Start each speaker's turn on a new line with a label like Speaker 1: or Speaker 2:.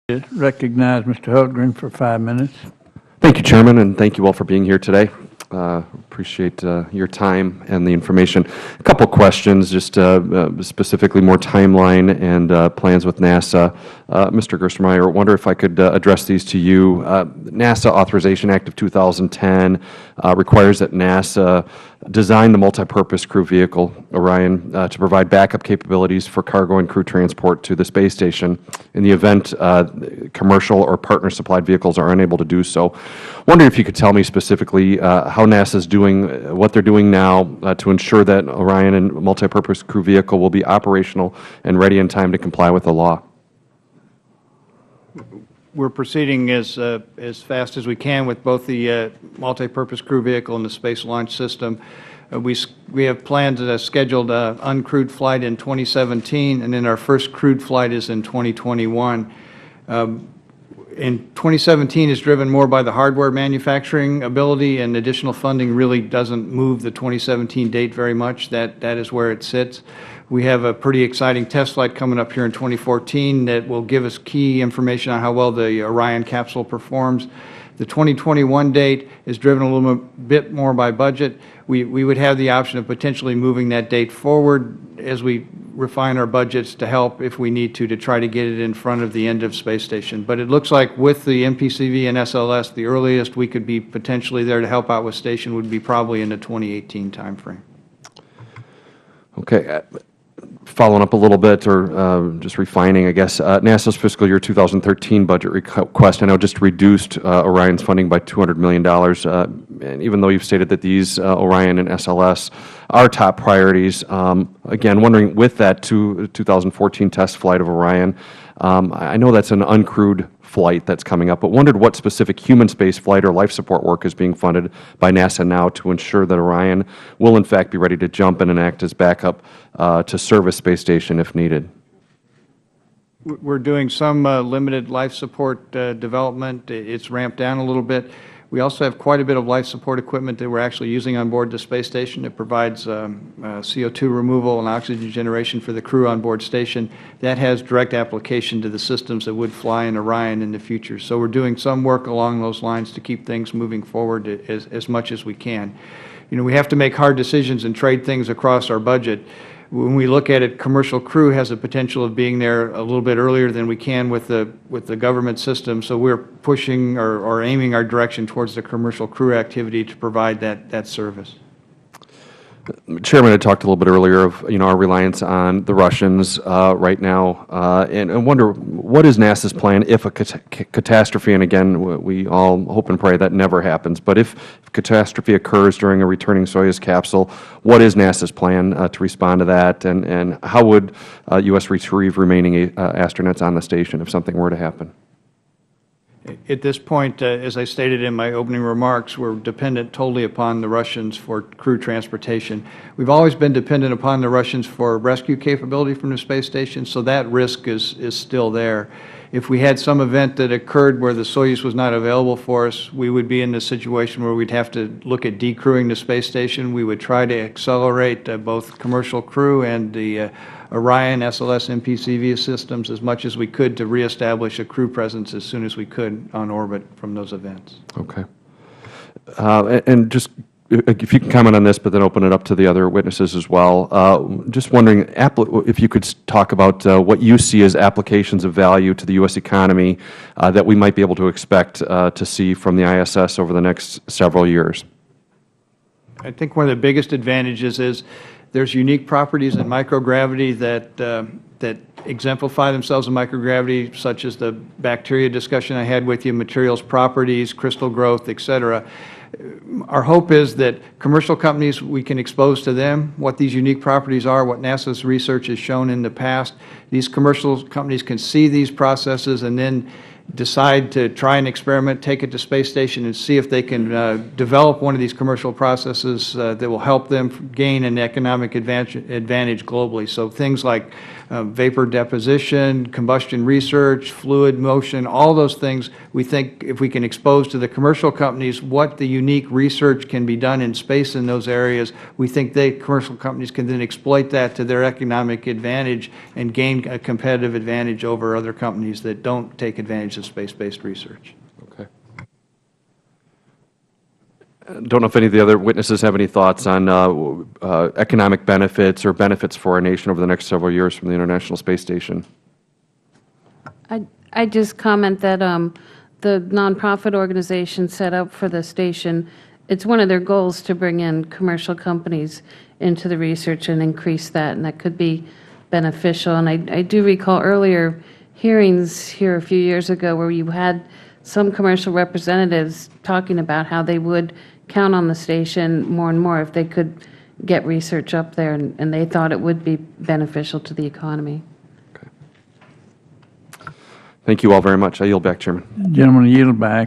Speaker 1: Recognize Mr. Hultgren for 5 minutes.
Speaker 2: Thank you, Chairman, and thank you all for being here today. Appreciate your time and the information. A couple questions, just specifically more timeline and plans with NASA. Mr. Gerstenmaier, I wonder if I could address these to you. NASA Authorization Act of 2010 requires that NASA design the multi-purpose crew vehicle, Orion, to provide backup capabilities for cargo and crew transport to the space station in the event commercial or partner-supplied vehicles are unable to do so. Wondering if you could tell me specifically how NASA is doing, what they're doing now to ensure that Orion and multi-purpose crew vehicle will be operational and ready in time to comply with the law.
Speaker 3: We're proceeding as fast as we can with both the multi-purpose crew vehicle and the Space Launch System. We have planned a scheduled uncrewed flight in 2017, and then our first crewed flight is in 2021. In 2017 is driven more by the hardware manufacturing ability, and additional funding really doesn't move the 2017 date very much. That is where it sits. We have a pretty exciting test flight coming up here in 2014 that will give us key information on how well the Orion capsule performs. The 2021 date is driven a little bit more by budget. We would have the option of potentially moving that date forward as we refine our budgets to help if we need to try to get it in front of the end of space station. But it looks like with the MPCV and SLS, the earliest we could be potentially there to help out with station would be probably in the 2018 timeframe.
Speaker 2: Okay. Following up a little bit, or just refining, I guess, NASA's fiscal year 2013 budget request, I know, just reduced Orion's funding by $200 million. And even though you've stated that these Orion and SLS are top priorities, again, wondering with that 2014 test flight of Orion, I know that's an uncrewed flight that's coming up, but wondered what specific human space flight or life support work is being funded by NASA now to ensure that Orion will in fact be ready to jump in and act as backup to service space station if needed.
Speaker 3: We're doing some limited life support development. It's ramped down a little bit. We also have quite a bit of life support equipment that we're actually using on board the space station. It provides CO2 removal and oxygen generation for the crew on board station. That has direct application to the systems that would fly in Orion in the future. So we're doing some work along those lines to keep things moving forward as much as we can. You know, we have to make hard decisions and trade things across our budget. When we look at it, commercial crew has a potential of being there a little bit earlier than we can with the government system. So we're pushing or aiming our direction towards the commercial crew activity to provide that service.
Speaker 2: Chairman had talked a little bit earlier of our reliance on the Russians right now, and I wonder what is NASA's plan if a catastrophe, and again we all hope and pray that never happens, but if catastrophe occurs during a returning Soyuz capsule, what is NASA's plan to respond to that, and how would U.S. retrieve remaining astronauts on the station if something were to happen?
Speaker 3: At this point, as I stated in my opening remarks, we're dependent totally upon the Russians for crew transportation. We've always been dependent upon the Russians for rescue capability from the space station, so that risk is still there. If we had some event that occurred where the Soyuz was not available for us, we would be in a situation where we'd have to look at decrewing the space station. We would try to accelerate both commercial crew and the Orion, SLS, MPCV systems as much as we could to reestablish a crew presence as soon as we could on orbit from those events.
Speaker 2: Okay. And just if you can comment on this, but then open it up to the other witnesses as well. Just wondering if you could talk about what you see as applications of value to the U.S. economy that we might be able to expect to see from the ISS over the next several years.
Speaker 3: I think one of the biggest advantages is there's unique properties in microgravity that exemplify themselves in microgravity, such as the bacteria discussion I had with you, materials properties, crystal growth, et cetera. Our hope is that commercial companies, we can expose to them what these unique properties are, what NASA's research has shown in the past. These commercial companies can see these processes and then decide to try an experiment, take it to space station, and see if they can develop one of these commercial processes that will help them gain an economic advantage globally. So things like vapor deposition, combustion research, fluid motion, all those things. We think if we can expose to the commercial companies what the unique research can be done in space in those areas, we think commercial companies can then exploit that to their economic advantage and gain a competitive advantage over other companies that don't take advantage of space-based research.
Speaker 2: Okay. Don't know if any of the other witnesses have any thoughts on economic benefits or benefits for our nation over the next several years from the International Space Station.
Speaker 4: I just comment that the nonprofit organization set up for the station, it's one of their goals to bring in commercial companies into the research and increase that, and that could be beneficial. And I do recall earlier hearings here a few years ago where you had some commercial representatives talking about how they would count on the station more and more if they could get research up there, and they thought it would be beneficial to the economy.
Speaker 2: Okay. Thank you all very much. I yield back, Chairman.
Speaker 1: Gentleman, yield back.